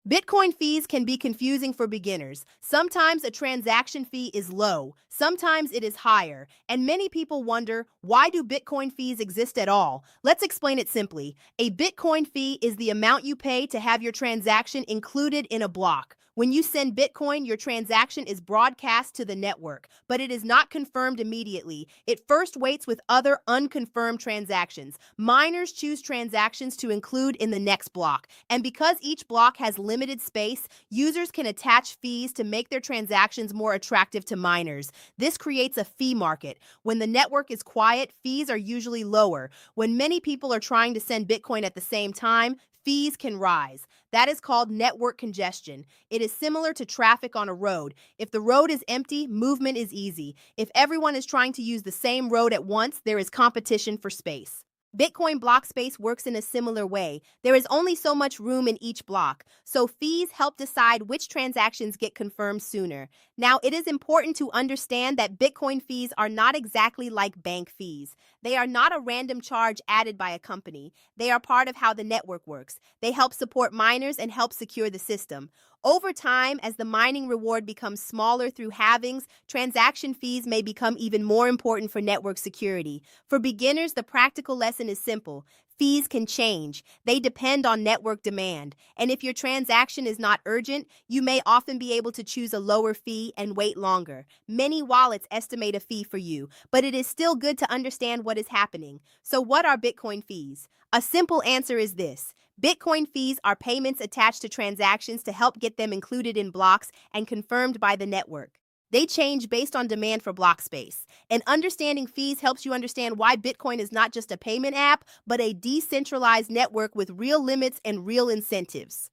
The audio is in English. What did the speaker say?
Bitcoin fees can be confusing for beginners. Sometimes a transaction fee is low, sometimes it is higher, and many people wonder, why do Bitcoin fees exist at all? Let's explain it simply. A Bitcoin fee is the amount you pay to have your transaction included in a block. When you send Bitcoin, your transaction is broadcast to the network, but it is not confirmed immediately. It first waits with other unconfirmed transactions. Miners choose transactions to include in the next block, and because each block has limited space, users can attach fees to make their transactions more attractive to miners. This creates a fee market. When the network is quiet, fees are usually lower. When many people are trying to send Bitcoin at the same time, fees can rise. That is called network congestion. It is similar to traffic on a road. If the road is empty, movement is easy. If everyone is trying to use the same road at once, there is competition for space. Bitcoin block space works in a similar way. There is only so much room in each block, so fees help decide which transactions get confirmed sooner. Now, it is important to understand that Bitcoin fees are not exactly like bank fees. They are not a random charge added by a company. They are part of how the network works. They help support miners and help secure the system. Over time, as the mining reward becomes smaller through halvings, transaction fees may become even more important for network security. For beginners, the practical lesson is simple. Fees can change. They depend on network demand. And if your transaction is not urgent, you may often be able to choose a lower fee and wait longer. Many wallets estimate a fee for you, but it is still good to understand what is happening. So, what are Bitcoin fees? A simple answer is this. Bitcoin fees are payments attached to transactions to help get them included in blocks and confirmed by the network. They change based on demand for block space. And understanding fees helps you understand why Bitcoin is not just a payment app, but a decentralized network with real limits and real incentives.